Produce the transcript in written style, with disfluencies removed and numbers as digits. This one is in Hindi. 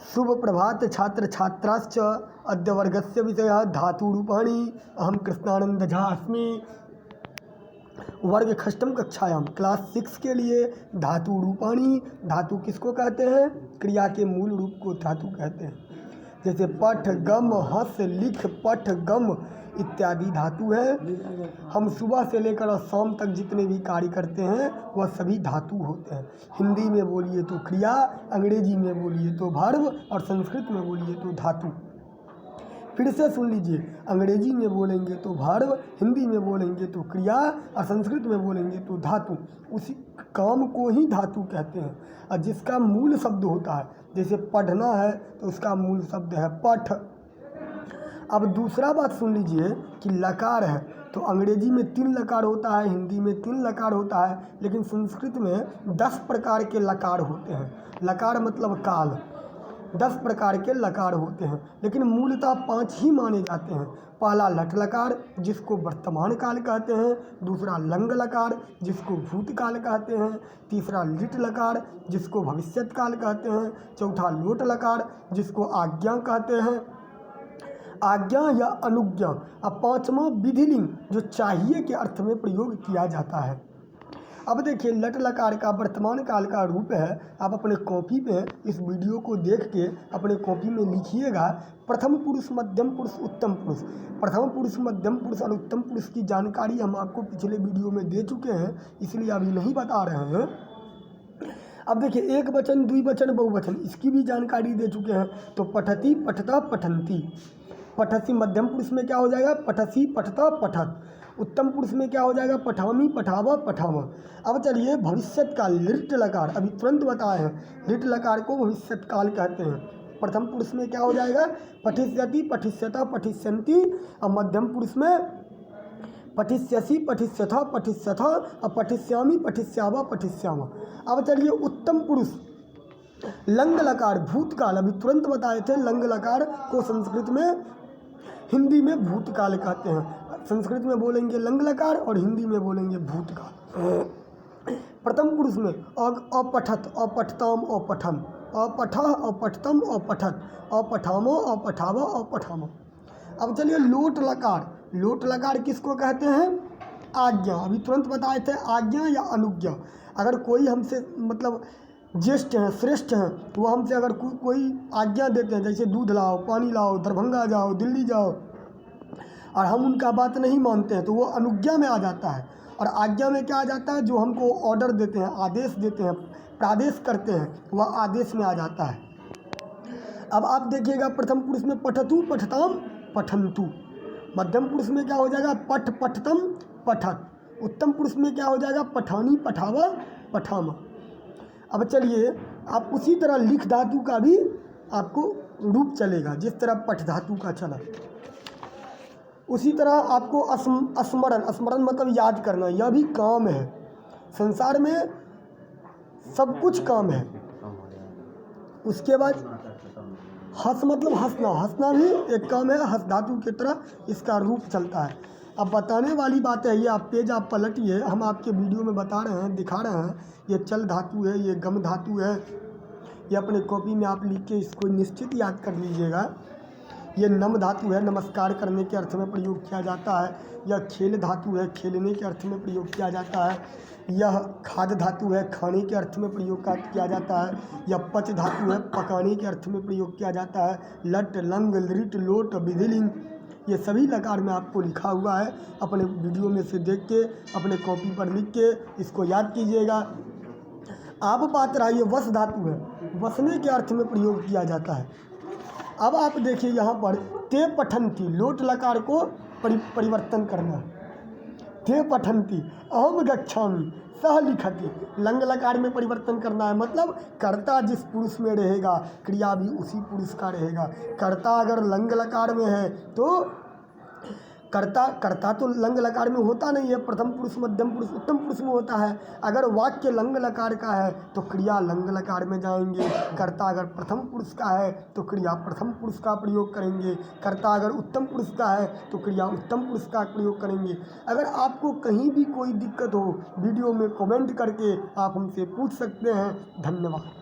शुभ प्रभात छात्र छात्राश्च। अद्य वर्गस्य विषयः धातुरूपाणि। अहं कृष्णानंद झा अस्मि। वर्ग षष्ठम कक्षायां क्लास 6 के लिए धातु रूपाणी। धातु किसको कहते हैं? क्रिया के मूल रूप को धातु कहते हैं। जैसे पठ, गम, हस, लिख, पठ, गम इत्यादि धातु है। हम सुबह से लेकर शाम तक जितने भी कार्य करते हैं वह सभी धातु होते हैं। हिंदी में बोलिए तो क्रिया, अंग्रेजी में बोलिए तो वर्ब और संस्कृत में बोलिए तो धातु। फिर से सुन लीजिए, अंग्रेजी में बोलेंगे तो वर्ब, हिंदी में बोलेंगे तो क्रिया और संस्कृत में बोलेंगे तो धातु। उसी काम को ही धातु कहते हैं। और जिसका मूल शब्द होता है, जैसे पढ़ना है तो उसका मूल शब्द है पठ। अब दूसरा बात सुन लीजिए कि लकार है तो अंग्रेजी में 3 लकार होता है, हिंदी में 3 लकार होता है, लेकिन संस्कृत में 10 प्रकार के लकार होते हैं। लकार मतलब काल, 10 प्रकार के लकार होते हैं, लेकिन मूलतः 5 ही माने जाते हैं। पहला लट लकार जिसको वर्तमान काल कहते हैं, दूसरा लंग लकार जिसको भूतकाल कहते हैं, तीसरा लिट लकार जिसको भविष्यत काल कहते हैं, चौथा लोट लकार जिसको आज्ञा कहते हैं, आज्ञा या अनुज्ञा। अब पांचवा विधिलिंग जो चाहिए के अर्थ में प्रयोग किया जाता है। अब देखिए, लट लकार का वर्तमान काल का रूप है। आप अपने कॉपी पे इस वीडियो को देख के अपने कॉपी में लिखिएगा प्रथम पुरुष, मध्यम पुरुष, उत्तम पुरुष। प्रथम पुरुष, मध्यम पुरुष और उत्तम पुरुष की जानकारी हम आपको पिछले वीडियो में दे चुके हैं, इसलिए अभी नहीं बता रहे हैं। अब देखिए, एक वचन, द्विवचन, बहुवचन इसकी भी जानकारी दे चुके हैं। तो पठती, पठता, पठंती। पठसी मध्यम पुरुष में क्या हो जाएगा? पठसी, पठता, पठत। उत्तम पुरुष में क्या हो जाएगा? पठामी, पठावा, पठावा। अब चलिए, भविष्यत काल, लिट लकार अभी तुरंत बताए हैं। लिट लकार को भविष्यत काल कहते हैं। प्रथम पुरुष में क्या हो जाएगा? पठिष्यति, पठिष्यता, पठिष्यन्ति। और मध्यम पुरुष में पठिष्यसि, पठिष्यथा, पठिष्यथा और पठिष्यामि, पठिष्यावा, पठिष्यामा। अब चलिए, उत्तम पुरुष लंग लकार, भूतकाल अभी तुरंत बताए थे। लंग लकार को संस्कृत में, हिंदी में भूतकाल कहते हैं। संस्कृत में बोलेंगे लंग लकार और हिंदी में बोलेंगे भूतकाल। प्रथम पुरुष में अपठत, अपठताम, अपठन, अपठा, अपठतम, अपठत, अपठामो, अपठावा, अपठामो। अब चलिए, लोट लकार। लोट लकार किसको कहते हैं? आज्ञा अभी तुरंत बताए थे। आज्ञा या अनुज्ञा। अगर कोई हमसे मतलब ज्येष्ठ हैं, श्रेष्ठ हैं, वो हमसे अगर कोई आज्ञा देते हैं, जैसे दूध लाओ, पानी लाओ, दरभंगा जाओ, दिल्ली जाओ, और हम उनका बात नहीं मानते हैं तो वो अनुज्ञा में आ जाता है। और आज्ञा में क्या आ जाता है? जो हमको ऑर्डर देते हैं, आदेश देते हैं, प्रादेश करते हैं, वह आदेश में आ जाता है। अब आप देखिएगा, प्रथम पुरुष में पठतु, पठताम, पठंतु। मध्यम पुरुष में क्या हो जाएगा? पठ, पठतम, पठत। उत्तम पुरुष में क्या हो जाएगा? पठानी, पठावा, पठामा। अब चलिए, आप उसी तरह लिख धातु का भी आपको रूप चलेगा। जिस तरह पठ धातु का चला, उसी तरह आपको स्मरण, स्मरण मतलब याद करना, यह भी काम है। संसार में सब कुछ काम है। उसके बाद हंस मतलब हंसना, हंसना भी एक काम है। हंस धातु की तरह इसका रूप चलता है। अब बताने वाली बात है, ये आप पेज आप पलटिए, हम आपके वीडियो में बता रहे हैं, दिखा रहे हैं। ये चल धातु है, ये गम धातु है। ये अपने कॉपी में आप लिख के इसको निश्चित याद कर लीजिएगा। ये नम धातु है, नमस्कार करने के अर्थ में प्रयोग किया जाता है। यह खेल धातु है, खेलने के अर्थ में प्रयोग किया जाता है। यह खाद धातु है, खाने के अर्थ में प्रयोग किया जाता है। यह पच धातु है, पकाने के अर्थ में प्रयोग किया जाता है। लट, लंग, लिट, लोट, विधिलिंग ये सभी लकार में आपको लिखा हुआ है। अपने वीडियो में से देख के अपने कॉपी पर लिख के इसको याद कीजिएगा। अब बात रहा, ये वस धातु है, वसने के अर्थ में प्रयोग किया जाता है। अब आप देखिए यहाँ पर ते पठंती, लोट लकार को परिवर्तन करना है। ते पठंती, अहम गच्छामि, सह लिखति। लंग लकार में परिवर्तन करना है, मतलब कर्ता जिस पुरुष में रहेगा क्रिया भी उसी पुरुष का रहेगा। कर्ता अगर लंग लकार में है तो कर्ता तो लंग लकार में होता नहीं है। प्रथम पुरुष, मध्यम पुरुष, उत्तम पुरुष में होता है। अगर वाक्य लंग लकार का है तो क्रिया लंग लकार में जाएंगे। कर्ता अगर प्रथम पुरुष का है तो क्रिया प्रथम पुरुष का प्रयोग करेंगे। कर्ता अगर उत्तम पुरुष का है तो क्रिया उत्तम पुरुष का प्रयोग करेंगे। अगर आपको कहीं भी कोई दिक्कत हो, वीडियो में कमेंट करके आप हमसे पूछ सकते हैं। धन्यवाद।